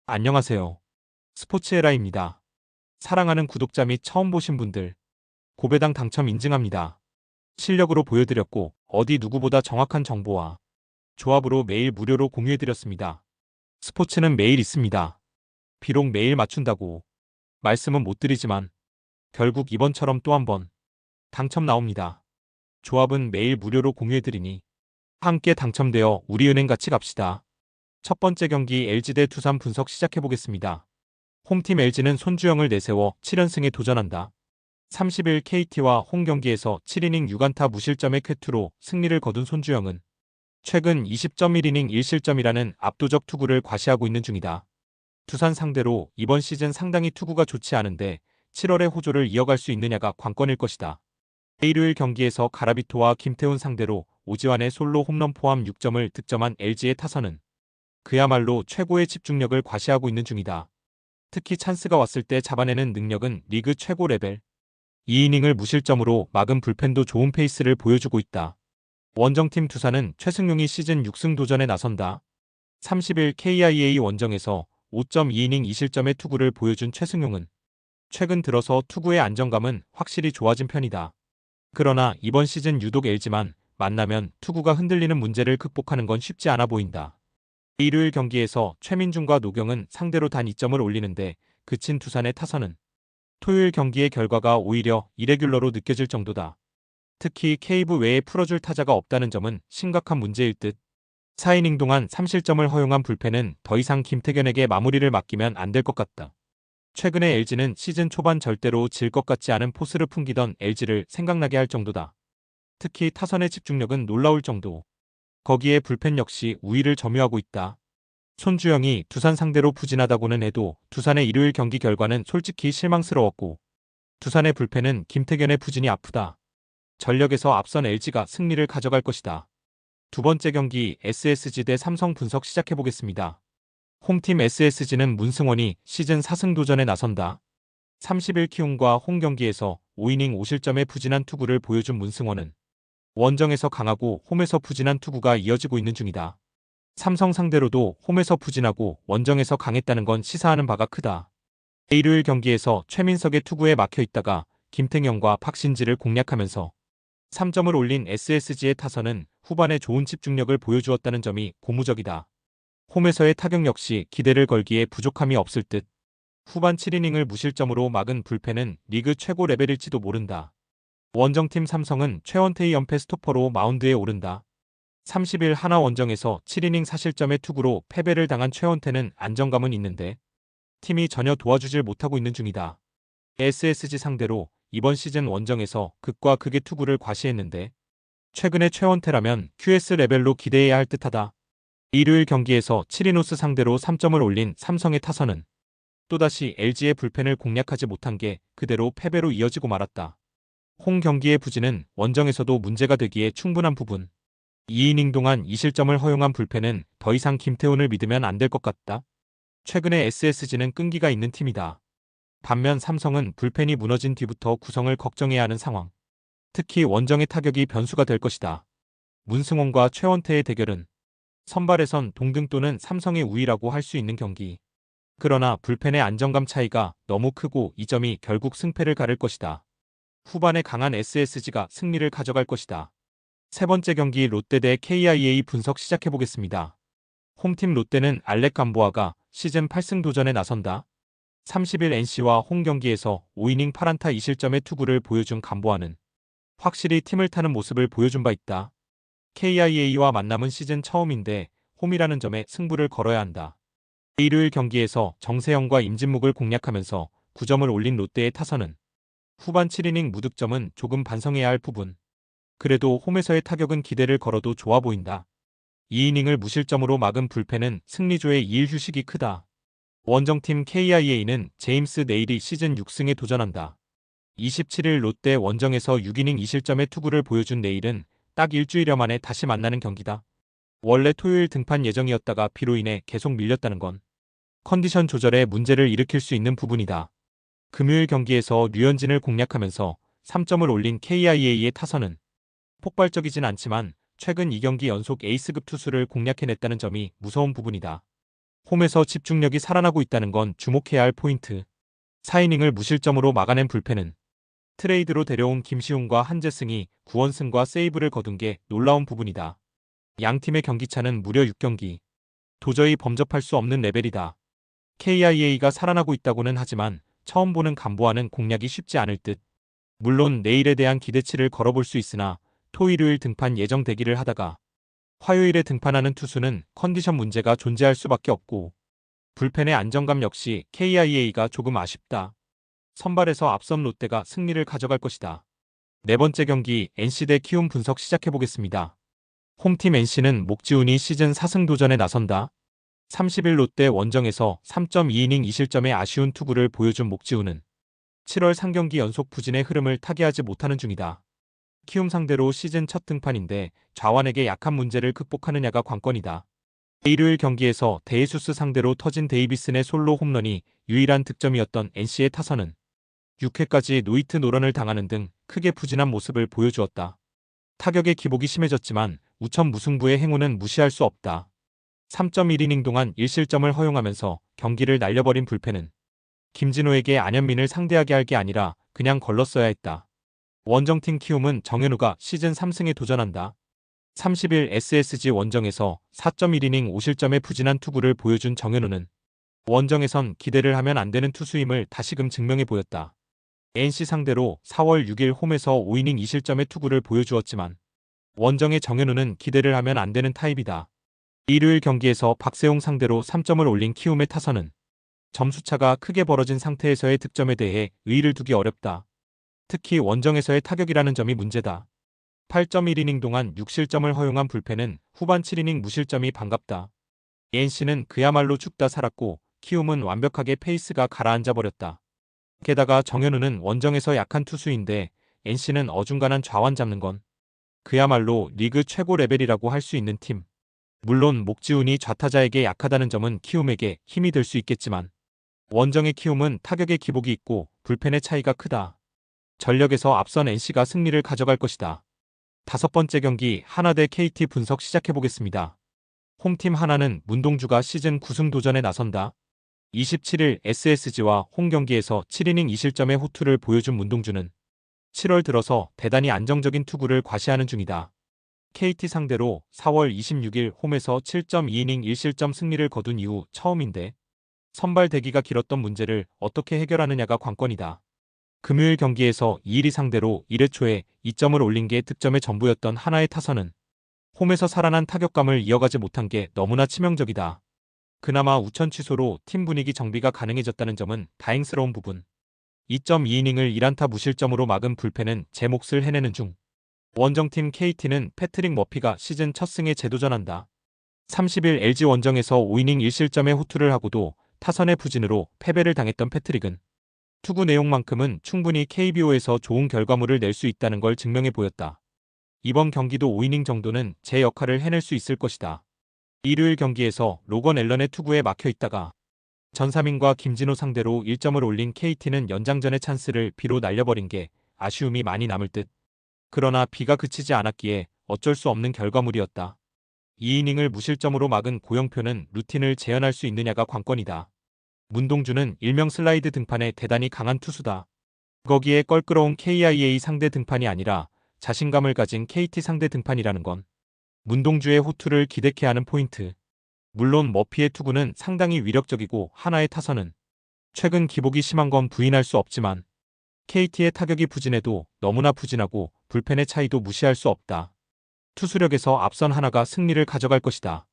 안녕하세요. 스포츠에라입니다. 사랑하는 구독자 및 처음 보신 분들, 고배당 당첨 인증합니다. 실력으로 보여드렸고, 어디 누구보다 정확한 정보와 조합으로 매일 무료로 공유해드렸습니다. 스포츠는 매일 있습니다. 비록 매일 맞춘다고 말씀은 못 드리지만, 결국 이번처럼 또 한 번 당첨 나옵니다. 조합은 매일 무료로 공유해드리니, 함께 당첨되어 우리은행 같이 갑시다. 첫 번째 경기 LG 대 두산 분석 시작해보겠습니다. 홈팀 LG는 손주영을 내세워 7연승에 도전한다. 30일 KT와 홈 경기에서 7이닝 6안타 무실점의 쾌투로 승리를 거둔 손주영은 최근 20.1이닝 1실점이라는 압도적 투구를 과시하고 있는 중이다. 두산 상대로 이번 시즌 상당히 투구가 좋지 않은데 7월에 호조를 이어갈 수 있느냐가 관건일 것이다. 일요일 경기에서 가라비토와 김태훈 상대로 오지환의 솔로 홈런 포함 6점을 득점한 LG의 타선은 그야말로 최고의 집중력을 과시하고 있는 중이다. 특히 찬스가 왔을 때 잡아내는 능력은 리그 최고 레벨. 2이닝을 무실점으로 막은 불펜도 좋은 페이스를 보여주고 있다. 원정팀 두산은 최승용이 시즌 6승 도전에 나선다. 30일 KIA 원정에서 5.2이닝 2실점의 투구를 보여준 최승용은 최근 들어서 투구의 안정감은 확실히 좋아진 편이다. 그러나 이번 시즌 유독 LG만 만나면 투구가 흔들리는 문제를 극복하는 건 쉽지 않아 보인다. 일요일 경기에서 최민중과 노경은 상대로 단 2점을 올리는데 그친 두산의 타선은 토요일 경기의 결과가 오히려 이레귤러로 느껴질 정도다. 특히 케이브 외에 풀어줄 타자가 없다는 점은 심각한 문제일 듯. 4이닝 동안 3실점을 허용한 불펜은 더 이상 김태견에게 마무리를 맡기면 안 될 것 같다. 최근에 LG는 시즌 초반 절대로 질 것 같지 않은 포스를 풍기던 LG를 생각나게 할 정도다. 특히 타선의 집중력은 놀라울 정도. 거기에 불펜 역시 우위를 점유하고 있다. 손주영이 두산 상대로 부진하다고는 해도 두산의 일요일 경기 결과는 솔직히 실망스러웠고 두산의 불펜은 김태견의 부진이 아프다. 전력에서 앞선 LG가 승리를 가져갈 것이다. 두 번째 경기 SSG 대 삼성 분석 시작해보겠습니다. 홈팀 SSG는 문승원이 시즌 4승 도전에 나선다. 30일 키움과 홈 경기에서 5이닝 5실점의 부진한 투구를 보여준 문승원은 원정에서 강하고 홈에서 부진한 투구가 이어지고 있는 중이다. 삼성 상대로도 홈에서 부진하고 원정에서 강했다는 건 시사하는 바가 크다. 일요일 경기에서 최민석의 투구에 막혀 있다가 김태경과 박신지를 공략하면서 3점을 올린 SSG의 타선은 후반에 좋은 집중력을 보여주었다는 점이 고무적이다. 홈에서의 타격 역시 기대를 걸기에 부족함이 없을 듯. 후반 7이닝을 무실점으로 막은 불펜은 리그 최고 레벨일지도 모른다. 원정팀 삼성은 최원태의 연패 스토퍼로 마운드에 오른다. 30일 하나 원정에서 7이닝 4실점의 투구로 패배를 당한 최원태는 안정감은 있는데 팀이 전혀 도와주질 못하고 있는 중이다. SSG 상대로 이번 시즌 원정에서 극과 극의 투구를 과시했는데 최근의 최원태라면 QS 레벨로 기대해야 할 듯하다. 일요일 경기에서 7이노스 상대로 3점을 올린 삼성의 타선은 또다시 LG의 불펜을 공략하지 못한 게 그대로 패배로 이어지고 말았다. 홈 경기의 부진은 원정에서도 문제가 되기에 충분한 부분. 2이닝 동안 2실점을 허용한 불펜은 더 이상 김태훈을 믿으면 안 될 것 같다. 최근에 SSG는 끈기가 있는 팀이다. 반면 삼성은 불펜이 무너진 뒤부터 구성을 걱정해야 하는 상황. 특히 원정의 타격이 변수가 될 것이다. 문승원과 최원태의 대결은 선발에선 동등 또는 삼성의 우위라고 할 수 있는 경기. 그러나 불펜의 안정감 차이가 너무 크고 이 점이 결국 승패를 가를 것이다. 후반에 강한 SSG가 승리를 가져갈 것이다. 세 번째 경기 롯데 대 KIA 분석 시작해보겠습니다. 홈팀 롯데는 알렉 감보아가 시즌 8승 도전에 나선다. 30일 NC와 홈 경기에서 5이닝 8안타 2실점의 투구를 보여준 감보아는 확실히 팀을 타는 모습을 보여준 바 있다. KIA와 만남은 시즌 처음인데 홈이라는 점에 승부를 걸어야 한다. 일요일 경기에서 정세영과 임진묵을 공략하면서 9점을 올린 롯데의 타선은 후반 7이닝 무득점은 조금 반성해야 할 부분. 그래도 홈에서의 타격은 기대를 걸어도 좋아 보인다. 2이닝을 무실점으로 막은 불펜은 승리조의 2일 휴식이 크다. 원정팀 KIA는 제임스 네일이 시즌 6승에 도전한다. 27일 롯데 원정에서 6이닝 2실점의 투구를 보여준 네일은 딱 일주일여 만에 다시 만나는 경기다. 원래 토요일 등판 예정이었다가 비로 인해 계속 밀렸다는 건 컨디션 조절에 문제를 일으킬 수 있는 부분이다. 금요일 경기에서 류현진을 공략하면서 3점을 올린 KIA의 타선은 폭발적이진 않지만 최근 2경기 연속 에이스급 투수를 공략해냈다는 점이 무서운 부분이다. 홈에서 집중력이 살아나고 있다는 건 주목해야 할 포인트. 4이닝을 무실점으로 막아낸 불펜은 트레이드로 데려온 김시훈과 한재승이 9원승과 세이브를 거둔 게 놀라운 부분이다. 양팀의 경기차는 무려 6경기. 도저히 범접할 수 없는 레벨이다. KIA가 살아나고 있다고는 하지만 처음 보는 간보아는 공략이 쉽지 않을 듯. 물론 내일에 대한 기대치를 걸어볼 수 있으나 토일요일 등판 예정 대기를 하다가 화요일에 등판하는 투수는 컨디션 문제가 존재할 수밖에 없고 불펜의 안정감 역시 KIA가 조금 아쉽다. 선발에서 앞선 롯데가 승리를 가져갈 것이다. 네 번째 경기 NC 대 키움 분석 시작해보겠습니다. 홈팀 NC는 목지훈이 시즌 4승 도전에 나선다. 30일 롯데 원정에서 3.2이닝 2실점의 아쉬운 투구를 보여준 목지훈은 7월 상경기 연속 부진의 흐름을 타개하지 못하는 중이다. 키움 상대로 시즌 첫 등판인데 좌완에게 약한 문제를 극복하느냐가 관건이다. 일요일 경기에서 데이수스 상대로 터진 데이비슨의 솔로 홈런이 유일한 득점이었던 NC의 타선은 6회까지 노히트 노런을 당하는 등 크게 부진한 모습을 보여주었다. 타격의 기복이 심해졌지만 우천 무승부의 행운은 무시할 수 없다. 3.1이닝 동안 1실점을 허용하면서 경기를 날려버린 불펜은 김진호에게 안현민을 상대하게 할 게 아니라 그냥 걸렀어야 했다. 원정팀 키움은 정현우가 시즌 3승에 도전한다. 30일 SSG 원정에서 4.1이닝 5실점의 부진한 투구를 보여준 정현우는 원정에선 기대를 하면 안 되는 투수임을 다시금 증명해 보였다. NC 상대로 4월 6일 홈에서 5이닝 2실점의 투구를 보여주었지만 원정의 정현우는 기대를 하면 안 되는 타입이다. 일요일 경기에서 박세용 상대로 3점을 올린 키움의 타선은 점수차가 크게 벌어진 상태에서의 득점에 대해 의의를 두기 어렵다. 특히 원정에서의 타격이라는 점이 문제다. 8.1이닝 동안 6실점을 허용한 불펜은 후반 7이닝 무실점이 반갑다. NC는 그야말로 죽다 살았고 키움은 완벽하게 페이스가 가라앉아 버렸다. 게다가 정현우는 원정에서 약한 투수인데 NC는 어중간한 좌완 잡는 건 그야말로 리그 최고 레벨이라고 할 수 있는 팀. 물론 목지훈이 좌타자에게 약하다는 점은 키움에게 힘이 될 수 있겠지만 원정의 키움은 타격의 기복이 있고 불펜의 차이가 크다. 전력에서 앞선 NC가 승리를 가져갈 것이다. 다섯 번째 경기 하나 대 KT 분석 시작해보겠습니다. 홈팀 하나는 문동주가 시즌 9승 도전에 나선다. 27일 SSG와 홈 경기에서 7이닝 2실점의 호투를 보여준 문동주는 7월 들어서 대단히 안정적인 투구를 과시하는 중이다. KT 상대로 4월 26일 홈에서 7.2이닝 1실점 승리를 거둔 이후 처음인데 선발 대기가 길었던 문제를 어떻게 해결하느냐가 관건이다. 금요일 경기에서 2위 상대로 1회 초에 2점을 올린 게 득점의 전부였던 하나의 타선은 홈에서 살아난 타격감을 이어가지 못한 게 너무나 치명적이다. 그나마 우천 취소로 팀 분위기 정비가 가능해졌다는 점은 다행스러운 부분. 2.2이닝을 1안타 무실점으로 막은 불펜은 제 몫을 해내는 중. 원정팀 KT는 패트릭 머피가 시즌 첫 승에 재도전한다. 30일 LG 원정에서 5이닝 1실점의 호투를 하고도 타선의 부진으로 패배를 당했던 패트릭은 투구 내용만큼은 충분히 KBO에서 좋은 결과물을 낼 수 있다는 걸 증명해 보였다. 이번 경기도 5이닝 정도는 제 역할을 해낼 수 있을 것이다. 일요일 경기에서 로건 앨런의 투구에 막혀 있다가 전삼인과 김진호 상대로 1점을 올린 KT는 연장전의 찬스를 비로 날려버린 게 아쉬움이 많이 남을 듯. 그러나 비가 그치지 않았기에 어쩔 수 없는 결과물이었다. 2이닝을 무실점으로 막은 고영표는 루틴을 재현할 수 있느냐가 관건이다. 문동주는 일명 슬라이드 등판에 대단히 강한 투수다. 거기에 껄끄러운 KIA 상대 등판이 아니라 자신감을 가진 KT 상대 등판이라는 건 문동주의 호투를 기대케 하는 포인트. 물론 머피의 투구는 상당히 위력적이고 하나의 타선은 최근 기복이 심한 건 부인할 수 없지만 KT의 타격이 부진해도 너무나 부진하고 불펜의 차이도 무시할 수 없다. 투수력에서 앞선 하나가 승리를 가져갈 것이다.